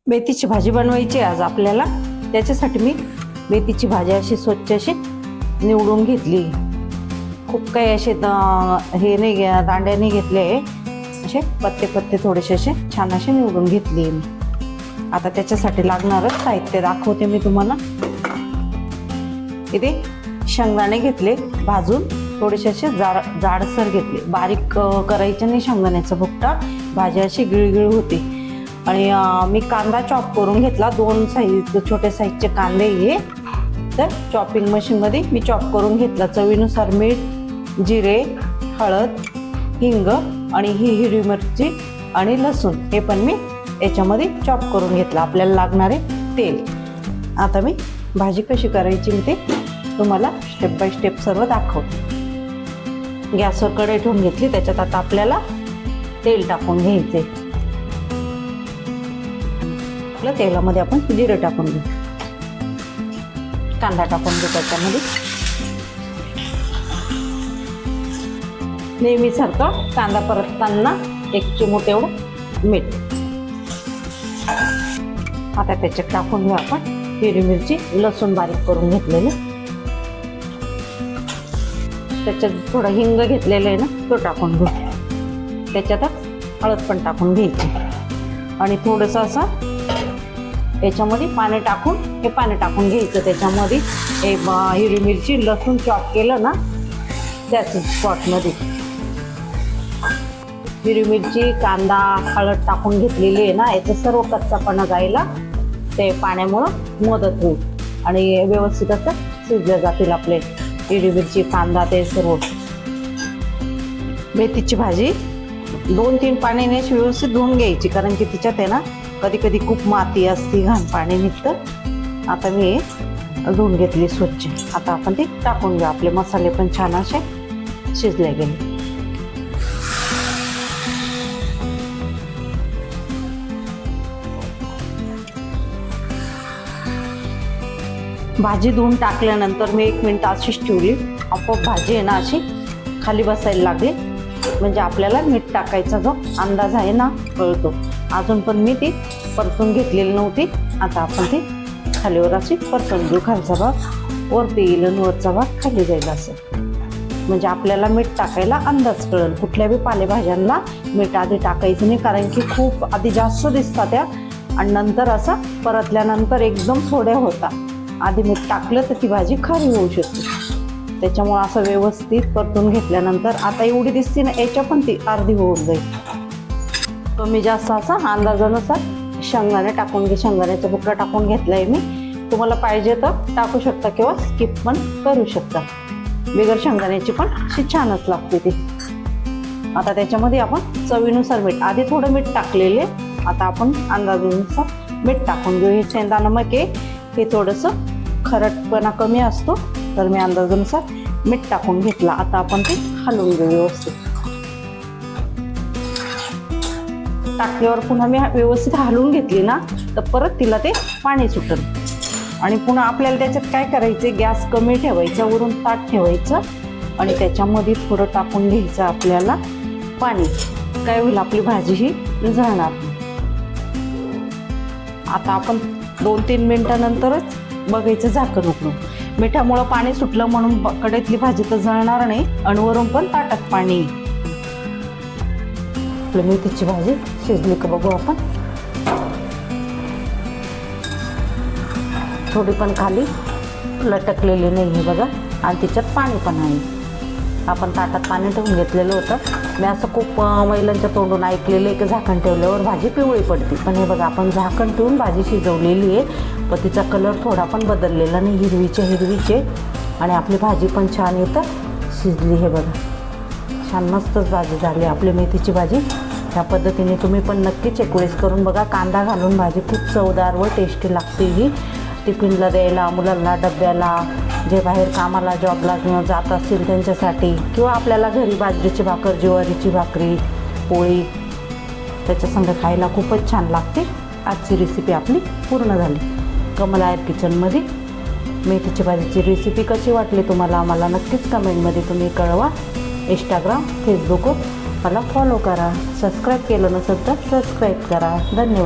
मेथीची भाजी बनवायची आज आपल्याला। त्याच्यासाठी मी मेथीची भाजी अशी स्वच्छ अशी निवडून घेतली। खूप काही असे हे नाही दांड्या नाही घेतले, असे पत्ते पत्ते थोडेसे असे छान असे निवडून घेतले। आता त्याच्यासाठी लागणारं साहित्य दाखवते मी तुम्हाला। इथे शेंगदाणे घेतले भाजून, थोडेसे असे जाडसर घेतले, बारीक करायचे नाही शेंगदाण्याचा भुकटा, भाजी अशी गिळगिळ होते। आणि मी कांदा चॉप करून घेतला, 2 साईज छोटे साईजचे कांदे हे तर चॉपिंग मशीनमध्ये मी चॉप करून घेतला। चवीनुसार मीठ, जिरे, हळद, हिंग आणि ही हिरवी मिरची आणि लसूण हे पण मी याच्यामध्ये चॉप करून घेतला। आपल्याला लागणारे तेल। आता मी भाजी कशी करायची मी ते तुम्हाला स्टेप बाय स्टेप सर्व दाखवते। गॅसवर कढई ठेवून घेतली, त्याच्यात आता आपल्याला तेल टाकून घ्यायचे। आपल्या तेलामध्ये आपण जिरे टाकून घेऊ, कांदा टाकून घेऊ, त्याच्यामध्ये नेहमीसारखं कांदा परतताना 1 चिमूट एवढं मीठ। आता त्याच्यात टाकून घेऊ आपण हिरवी मिरची, लसूण बारीक करून घेतलेले, त्याच्यात थोडं हिंग घेतलेलं आहे ना तो टाकून घेऊ। त्याच्यातच हळद पण टाकून घ्यायची आणि थोडंसं असं याच्यामध्ये पाणी टाकून हे पाणी टाकून घ्यायचं। त्याच्यामध्ये हे हिरवी मिरची लसूण चॉप केलं ना त्याच स्पॉटमध्ये हिरवी मिरची, कांदा, हळद टाकून घेतलेली आहे ना, याचं सर्व कच्चापणा जायला ते पाण्यामुळं मदत होईल आणि व्यवस्थित असं शिजले जातील आपले हिरवी मिरची, कांदा ते सर्व। मेथीची भाजी 2-3 पाण्याने व्यवस्थित धुवून घ्यायची, कारण की तिच्यात आहे ना कधी कधी खूप माती असते, घाण पाणी निघतं। आता मी हे धुवून घेतली स्वच्छ। आता आपण ते टाकून घेऊ, आपले मसाले पण छान असे शिजले गेले। भाजी धुवून टाकल्यानंतर मी 1 मिनिट अशीच ठेवली। आपोआप भाजी आहे ना अशी खाली बसायला लागली, म्हणजे आपल्याला मीठ टाकायचा जो अंदाज आहे ना कळतो। अजून पण मी ती परतून घेतलेली नव्हती। आता आपण ती खालीवर अशी परतून घेऊ, खालचा भाग वरती येईल आणि वरचा भाग खाली जाईल असं, म्हणजे आपल्याला मीठ टाकायला अंदाज कळेल। कुठल्या बी पालेभाज्यांना मीठ आधी टाकायचं नाही, कारण की खूप आधी जास्त दिसतात त्या आणि नंतर असं परतल्यानंतर एकदम थोड्या होतात। आधी मीठ टाकलं तर ती भाजी खारी होऊ शकते, त्याच्यामुळे असं व्यवस्थित परतून घेतल्यानंतर आता एवढी दिसते ना, याच्या पण ती अर्धी होऊन जाईल। तो मी जास्त असा अंदाजानुसार शेंगदाणे टाकून शेंगदाण्याचा भुकटा टाकून घेतलाय मी। तुम्हाला पाहिजे तर टाकू शकता किंवा स्किप पण करू शकता, बिगर शेंगदाण्याची पण अशी छानच लागते ती। आता त्याच्यामध्ये आपण चवीनुसार मीठ, आधी थोडं मीठ टाकलेले, आता आपण अंदाजानुसार मीठ टाकून घेऊ। हे सेंधा नमक आहे, हे थोडंसं खरटपणा कमी असतो, तर मी अंदाजानुसार मीठ टाकून घेतला। आता आपण ते हलवून घेऊ व्यवस्थित। टाकल्यावर पुन्हा मी व्यवस्थित हलवून घेतली ना तर परत तिला ते पाणी सुटेल आणि पुन्हा आपल्याला त्याच्यात काय करायचे, गॅस कमी ठेवायचा, वरून ताट ठेवायचं आणि त्याच्यामध्ये थोडं टाकून घ्यायचं आपल्याला पाणी। काय होईल, आपली भाजी ही जळणार नाही। आता आपण 2-3 मिनिटानंतरच बघायचं झाकण उघडून। मिठामुळं पाणी सुटलं म्हणून कढईतली भाजी तर जळणार नाही आणि वरून पण ताटात पाणी। आपली मेथीची भाजी शिजली का बघू आपण। थोडी पण खाली लटकलेली नाही आहे बघा, आणि तिच्यात पाणी पण आहे। आपण ताटात पाणी ठेवून घेतलेलं होतं। मी असं खूप महिलांच्या तोंडून ऐकलेलं आहे की झाकण ठेवल्यावर भाजी पिवळी पडते, पण हे बघा आपण झाकण ठेवून भाजी शिजवलेली आहे, पण तिचा कलर थोडा पण बदललेला नाही, हिरवीचे आणि आपली भाजी पण छान येतं शिजली। हे बघा छान मस्तच भाजी झाली आपली मेथीची भाजी। ह्या पद्धतीने तुम्ही पण नक्कीच एक वेळेस करून बघा। कांदा घालून भाजी खूप चवदार व टेस्टी लागते ही। टिफिनला द्यायला, मुलांना डब्याला, जे बाहेर कामाला जॉबला जात असतील त्यांच्यासाठी, किंवा आपल्याला घरी बाजरीची भाकर, ज्वारीची भाकरी, पोळी त्याच्यासंग खायला खूपच छान लागते। आजची रेसिपी आपली पूर्ण झाली। कमल आयर किचनमध्ये मेथीची भाजीची रेसिपी कशी वाटली तुम्हाला आम्हाला नक्कीच कमेंटमध्ये तुम्ही कळवा। इंस्टाग्राम, फेसबुकवर मला फॉलो करा। सबस्क्राईब केलं नसेल तर सबस्क्राईब करा। धन्यवाद।